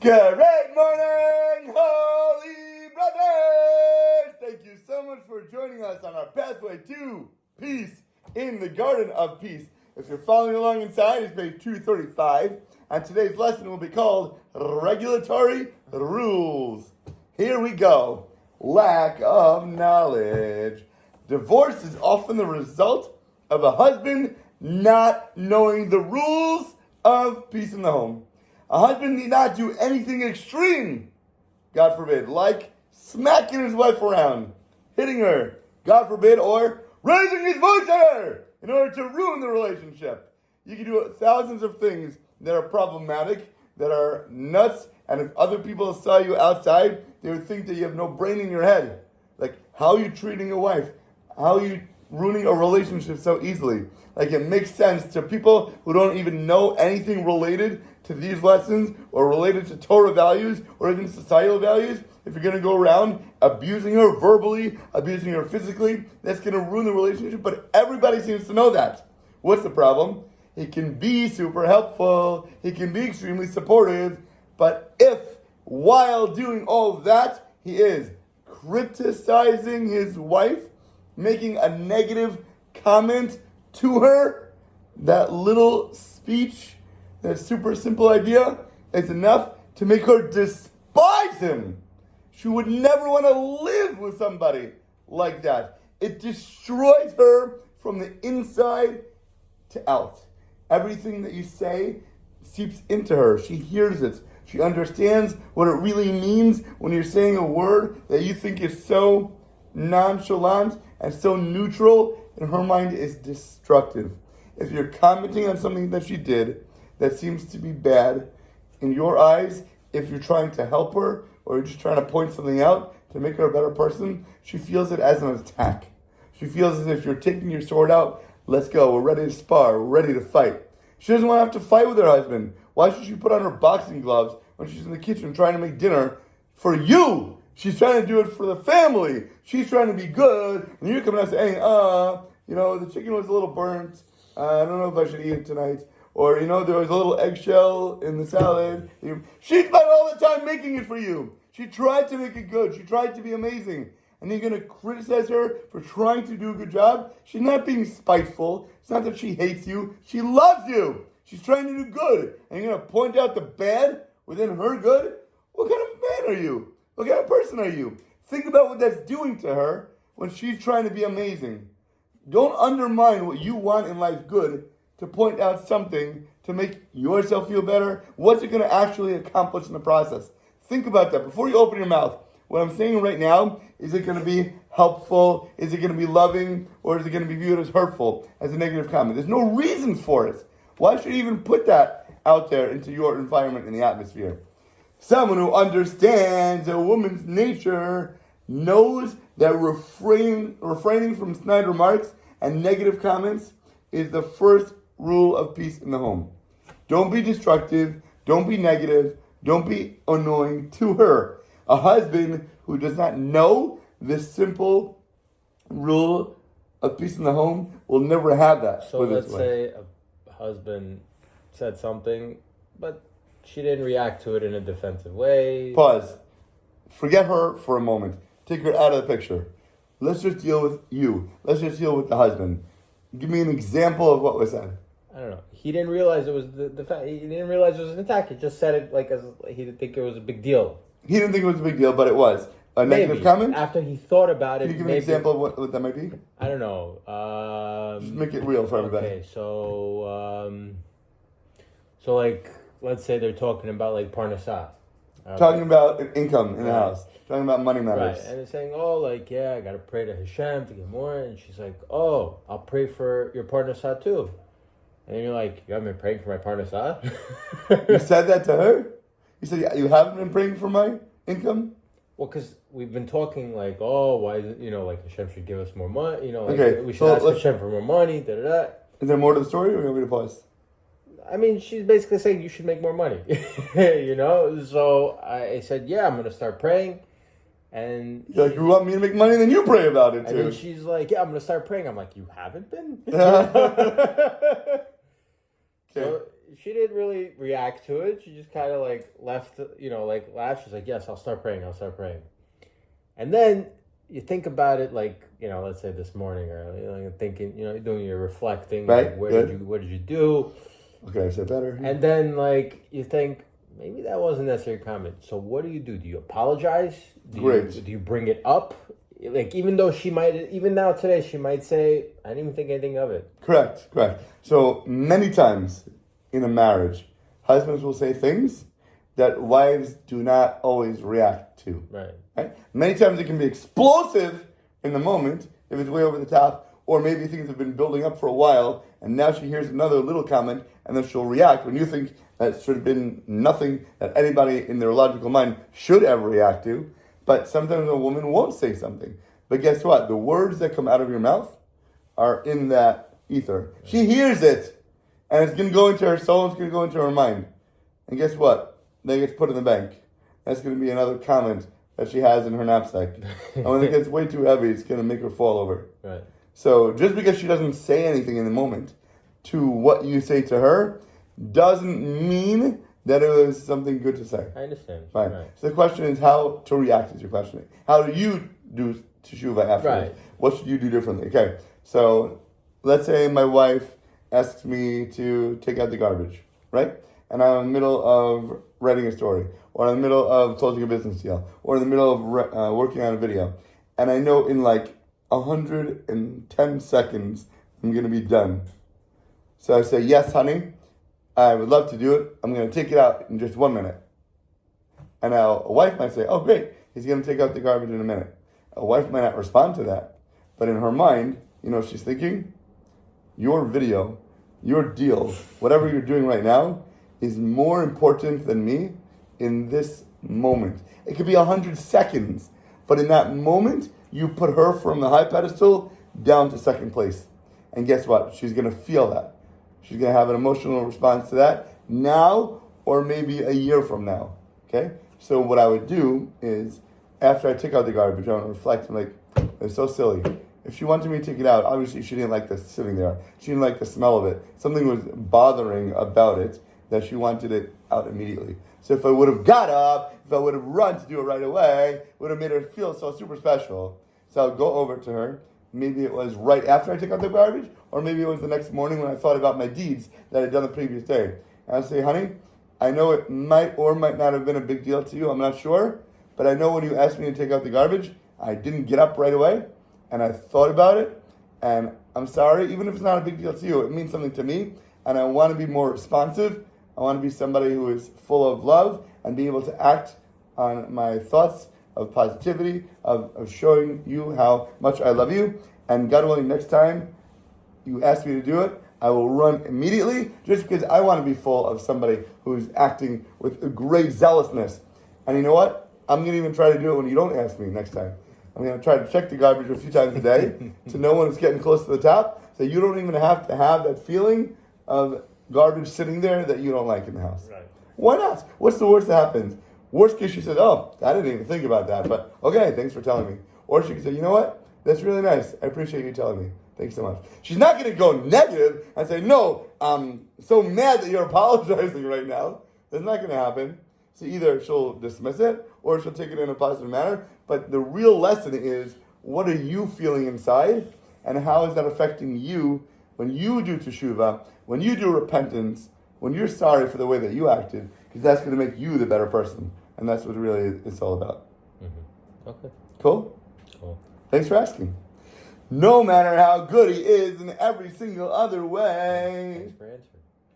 Great morning, holy brothers! Thank you so much for joining us on our pathway to peace in the Garden of Peace. If you're following along inside, it's page 235, and today's lesson will be called Regulatory Rules. Here we go. Lack of knowledge. Divorce is often the result of a husband not knowing the rules of peace in the home. A husband need not do anything extreme, God forbid, like smacking his wife around, hitting her, God forbid, or raising his voice at her in order to ruin the relationship. You can do thousands of things that are problematic, that are nuts, and if other people saw you outside, they would think that you have no brain in your head. Like, how are you treating a wife? How are you ruining a relationship so easily? Like, it makes sense to people who don't even know anything related to these lessons or related to Torah values or even societal values. If you're going to go around abusing her verbally, abusing her physically, that's going to ruin the relationship, but everybody seems to know that. What's the problem? He can be super helpful, he can be extremely supportive, but if while doing all of that, he is criticizing his wife, making a negative comment to her, that little speech, that super simple idea is enough to make her despise him. She would never want to live with somebody like that. It destroys her from the inside to out. Everything that you say seeps into her. She hears it. She understands what it really means when you're saying a word that you think is so nonchalant and so neutral. In her mind is destructive. If you're commenting on something that she did that seems to be bad, in your eyes, if you're trying to help her or you're just trying to point something out to make her a better person, she feels it as an attack. She feels as if you're taking your sword out. Let's go. We're ready to spar. We're ready to fight. She doesn't want to have to fight with her husband. Why should she put on her boxing gloves when she's in the kitchen trying to make dinner for you? She's trying to do it for the family. She's trying to be good. And you're coming out saying, the chicken was a little burnt. I don't know if I should eat it tonight. Or, there was a little eggshell in the salad. She spent all the time making it for you. She tried to make it good. She tried to be amazing. And you're going to criticize her for trying to do a good job? She's not being spiteful. It's not that she hates you. She loves you. She's trying to do good. And you're going to point out the bad within her good? What kind of man are you? What kind of person are you? Think about what that's doing to her when she's trying to be amazing. Don't undermine what you want in life good to point out something to make yourself feel better. What's it going to actually accomplish in the process? Think about that before you open your mouth. What I'm saying right now, is it going to be helpful? Is it going to be loving? Or is it going to be viewed as hurtful, as a negative comment? There's no reason for it. Why should you even put that out there into your environment and the atmosphere? Someone who understands a woman's nature knows that refraining from snide remarks and negative comments is the first rule of peace in the home. Don't be destructive. Don't be negative. Don't be annoying to her. A husband who does not know this simple rule of peace in the home will never have that. So let's say a husband said something, but she didn't react to it in a defensive way. Pause. Forget her for a moment. Take her out of the picture. Let's just deal with you. Let's just deal with the husband. Give me an example of what was said. I don't know. He didn't realize it was the fact. He didn't realize it was an attack. He just said it like as he didn't think it was a big deal. He didn't think it was a big deal, but it was. A negative comment? After he thought about it. Can you give me an example of what that might be? I don't know. Just make it real for everybody. Okay, so like, let's say they're talking about like parnasah. Talking about income in the house. Talking about money matters. Right, and they're saying, I gotta pray to Hashem to get more. And she's like, I'll pray for your parnasah too. And then you're like, you haven't been praying for my parnasah? You said that to her? You said, you haven't been praying for my income? Well, because we've been talking like, why is it, like Hashem should give us more money, we should ask Hashem for more money, da-da-da. Is there more to the story, or you want me to pause? I mean, she's basically saying you should make more money, So I said, I'm going to start praying. And you're like, you want me to make money, then you pray about it, too. And then she's like, I'm going to start praying. I'm like, you haven't been? Okay. So, she didn't really react to it. She just kind of like left, like laughed. She's like, yes, I'll start praying. And then you think about it, like, let's say this morning, or you're thinking, doing your reflecting, right? Like, what did you do? Okay, I said better. And then, like, you think maybe that wasn't necessary comment. So what do? Do you apologize? Do you bring it up? Like, even though even now today, she might say, I didn't even think anything of it. Correct. So many times in a marriage, husbands will say things that wives do not always react to. Right? Many times it can be explosive in the moment, if it's way over the top, or maybe things have been building up for a while, and now she hears another little comment, and then she'll react when you think that should have been nothing that anybody in their logical mind should ever react to. But sometimes a woman won't say something. But guess what? The words that come out of your mouth are in that ether. She hears it, and it's going to go into her soul, it's going to go into her mind. And guess what? They get put in the bank. That's going to be another comment that she has in her knapsack. And when it gets way too heavy, it's going to make her fall over. Right. So just because she doesn't say anything in the moment to what you say to her doesn't mean that it was something good to say. I understand. Fine. Right. So the question is how to react is your question. How do you do teshuvah afterwards? Right. What should you do differently? Okay, so let's say my wife asks me to take out the garbage, right? And I'm in the middle of writing a story, or in the middle of closing a business deal, or in the middle of working on a video. And I know in like 110 seconds, I'm going to be done. So I say, yes, honey, I would love to do it. I'm going to take it out in just 1 minute. And now a wife might say, oh, great, he's going to take out the garbage in a minute. A wife might not respond to that. But in her mind, she's thinking, your video, your deal, whatever you're doing right now is more important than me in this moment. It could be 100 seconds, but in that moment, you put her from the high pedestal down to second place. And guess what? She's going to feel that. She's going to have an emotional response to that now or maybe a year from now. Okay? So what I would do is, after I take out the garbage, I want to reflect and like, it's so silly. If she wanted me to take it out, obviously she didn't like this sitting there. She didn't like the smell of it. Something was bothering about it that she wanted it out immediately. So if I would have got up, if I would have run to do it right away, it would have made her feel so super special. So I'll go over to her. Maybe it was right after I took out the garbage, or maybe it was the next morning when I thought about my deeds that I'd done the previous day. And I'll say, honey, I know it might or might not have been a big deal to you, I'm not sure, but I know when you asked me to take out the garbage, I didn't get up right away, and I thought about it, and I'm sorry, even if it's not a big deal to you, it means something to me, and I want to be more responsive. I want to be somebody who is full of love and be able to act on my thoughts of positivity, of showing you how much I love you. And God willing, next time you ask me to do it, I will run immediately, just because I want to be full of somebody who's acting with a great zealousness. And you know what? I'm going to even try to do it when you don't ask me next time. I'm going to try to check the garbage a few times a day to know when it's getting close to the top, so you don't even have to have that feeling of garbage sitting there that you don't like in the house. Right. Why not? What's the worst that happens? Worst case, she said, oh, I didn't even think about that, but okay, thanks for telling me. Or she could say, you know what? That's really nice. I appreciate you telling me. Thanks so much. She's not going to go negative and say, no, I'm so mad that you're apologizing right now. That's not going to happen. So either she'll dismiss it or she'll take it in a positive manner. But the real lesson is, what are you feeling inside? And how is that affecting you when you do teshuvah, when you do repentance, when you're sorry for the way that you acted? Because that's going to make you the better person. And that's what really it's all about. Mm-hmm. Okay. Cool? Cool. Thanks for asking. No matter how good he is in every single other way. Thanks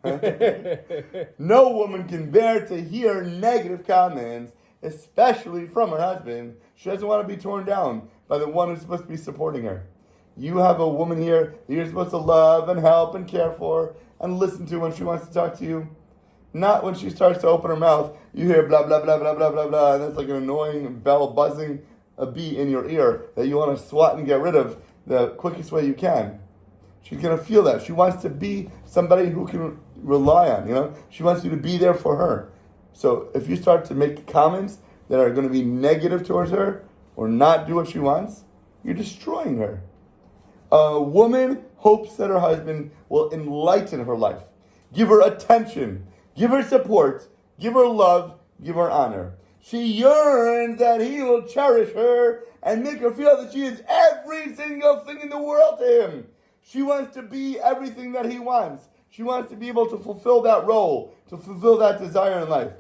for answering. No woman can bear to hear negative comments, especially from her husband. She doesn't want to be torn down by the one who's supposed to be supporting her. You have a woman here that you're supposed to love and help and care for and listen to when she wants to talk to you. Not when she starts to open her mouth, you hear blah, blah, blah, blah, blah, blah, blah, and it's like an annoying bell buzzing a bee in your ear that you want to swat and get rid of the quickest way you can. She's going to feel that. She wants to be somebody who can rely on, She wants you to be there for her. So if you start to make comments that are going to be negative towards her or not do what she wants, you're destroying her. A woman hopes that her husband will enlighten her life. give her attention, give her support, give her love, give her honor. She yearns that he will cherish her and make her feel that she is every single thing in the world to him. She wants to be everything that he wants. She wants to be able to fulfill that role, to fulfill that desire in life.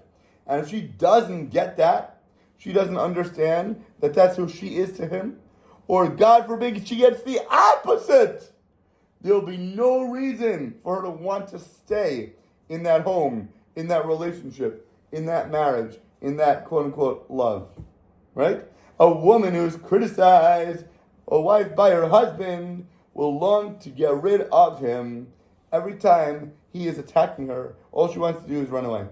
And if she doesn't get that, she doesn't understand that that's who she is to him, or God forbid she gets the opposite, there'll be no reason for her to want to stay in that home, in that relationship, in that marriage, in that quote-unquote love, right? A woman who's criticized, a wife by her husband, will long to get rid of him every time he is attacking her. All she wants to do is run away.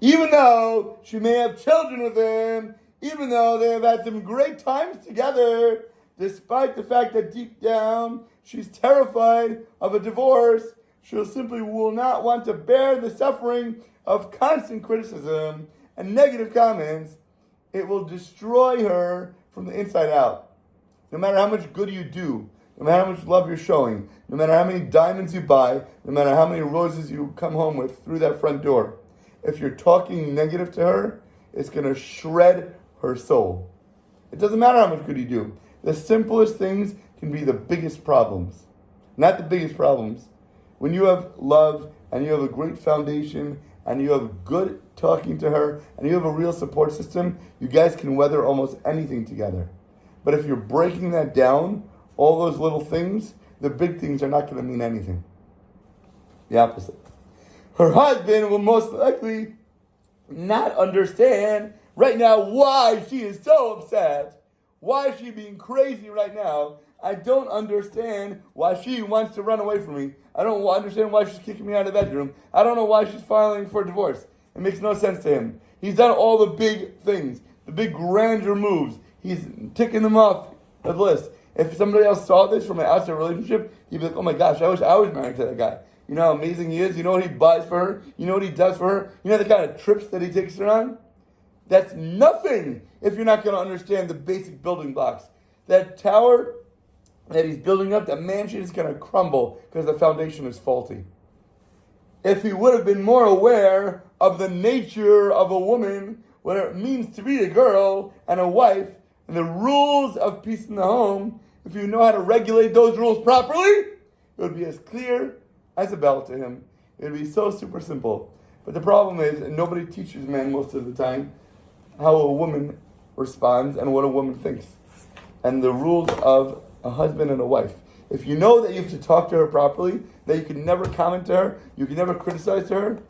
Even though she may have children with him, even though they have had some great times together, despite the fact that deep down she's terrified of a divorce, she simply will not want to bear the suffering of constant criticism and negative comments. It will destroy her from the inside out. No matter how much good you do, no matter how much love you're showing, no matter how many diamonds you buy, no matter how many roses you come home with through that front door, if you're talking negative to her, it's going to shred her soul. It doesn't matter how much good you do. The simplest things can be the biggest problems. Not the biggest problems. When you have love and you have a great foundation and you have good talking to her and you have a real support system, you guys can weather almost anything together. But if you're breaking that down, all those little things, the big things are not going to mean anything. The opposite. Her husband will most likely not understand right now why she is so upset. Why is she being crazy right now? I don't understand why she wants to run away from me. I don't understand why she's kicking me out of the bedroom. I don't know why she's filing for divorce. It makes no sense to him. He's done all the big things, the big grandeur moves. He's ticking them off the list. If somebody else saw this from an outside relationship, he'd be like, oh my gosh, I wish I was married to that guy. You know how amazing he is? You know what he buys for her? You know what he does for her? You know the kind of trips that he takes her on? That's nothing if you're not going to understand the basic building blocks. That tower that he's building up, that mansion is going to crumble because the foundation is faulty. If he would have been more aware of the nature of a woman, what it means to be a girl and a wife, and the rules of peace in the home, if you know how to regulate those rules properly, it would be as clear as a bell to him. It would be so super simple. But the problem is, and nobody teaches men most of the time, how a woman responds and what a woman thinks. And the rules of a husband and a wife. If you know that you have to talk to her properly, that you can never comment to her, you can never criticize her,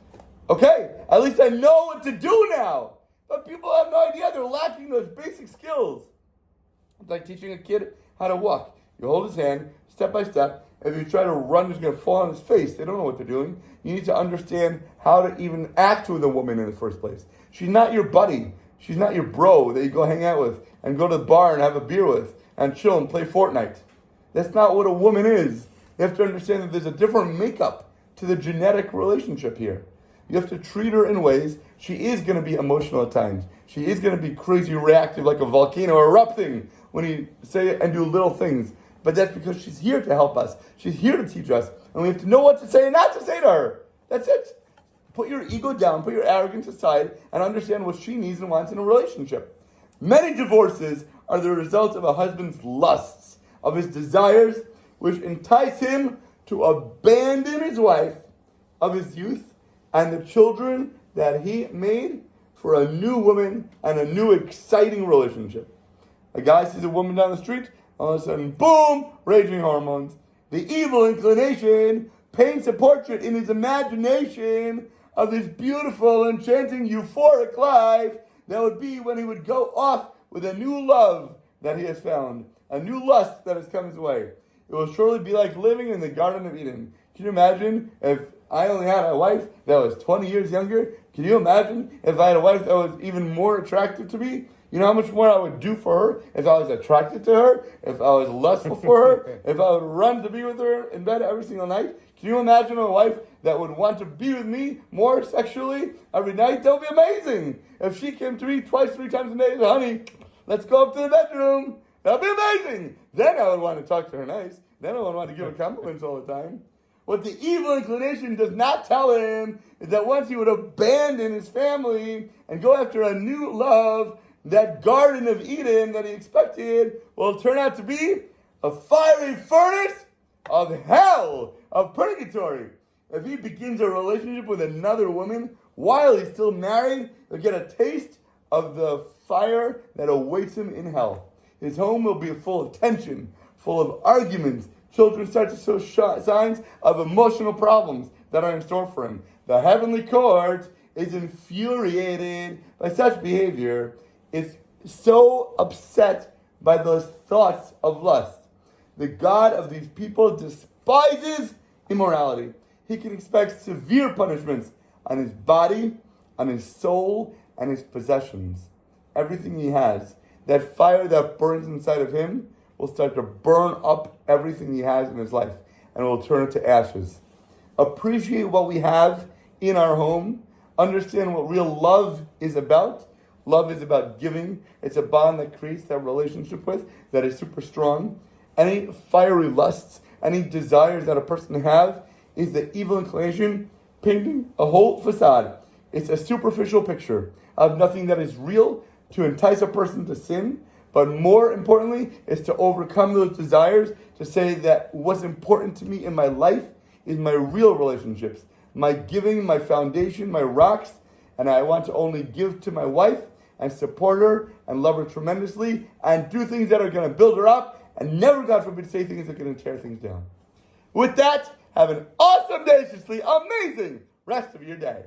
okay, at least I know what to do now. But people have no idea. They're lacking those basic skills. It's like teaching a kid how to walk. You hold his hand, step by step. If you try to run, he's going to fall on his face. They don't know what they're doing. You need to understand how to even act with a woman in the first place. She's not your buddy. She's not your bro that you go hang out with and go to the bar and have a beer with and chill and play Fortnite. That's not what a woman is. You have to understand that there's a different makeup to the genetic relationship here. You have to treat her in ways. She is going to be emotional at times. She is going to be crazy reactive like a volcano erupting when you say and do little things. But that's because she's here to help us. She's here to teach us. And we have to know what to say and not to say to her. That's it. Put your ego down, put your arrogance aside, and understand what she needs and wants in a relationship. Many divorces are the result of a husband's lusts, of his desires, which entice him to abandon his wife of his youth and the children that he made for a new woman and a new exciting relationship. A guy sees a woman down the street, all of a sudden, boom, raging hormones. The evil inclination paints a portrait in his imagination of this beautiful, enchanting, euphoric life that would be when he would go off with a new love that he has found, a new lust that has come his way. It will surely be like living in the Garden of Eden. Can you imagine if I only had a wife that was 20 years younger? Can you imagine if I had a wife that was even more attractive to me? You know how much more I would do for her if I was attracted to her, if I was lustful for her, if I would run to be with her in bed every single night? Can you imagine a wife that would want to be with me more sexually every night? That would be amazing. If she came to me twice, 3 times a day and said, honey, let's go up to the bedroom. That would be amazing. Then I would want to talk to her nice. Then I would want to give her compliments all the time. What the evil inclination does not tell him is that once he would abandon his family and go after a new love, that Garden of Eden that he expected will turn out to be a fiery furnace of hell, of purgatory. If he begins a relationship with another woman while he's still married, he'll get a taste of the fire that awaits him in hell. His home will be full of tension, full of arguments. Children start to show signs of emotional problems that are in store for him. The heavenly court is infuriated by such behavior, is so upset by those thoughts of lust. The God of these people despises immorality. He can expect severe punishments on his body, on his soul, and his possessions. Everything he has, that fire that burns inside of him, will start to burn up everything he has in his life and will turn it to ashes. Appreciate what we have in our home. Understand what real love is about. Love is about giving. It's a bond that creates that relationship with, that is super strong. Any fiery lusts, any desires that a person have is the evil inclination painting a whole facade. It's a superficial picture of nothing that is real to entice a person to sin, but more importantly is to overcome those desires, to say that what's important to me in my life is my real relationships, my giving, my foundation, my rocks, and I want to only give to my wife and support her and love her tremendously and do things that are going to build her up and never, God forbid, say things that are going to tear things down. With that, have an awesome, deliciously amazing rest of your day.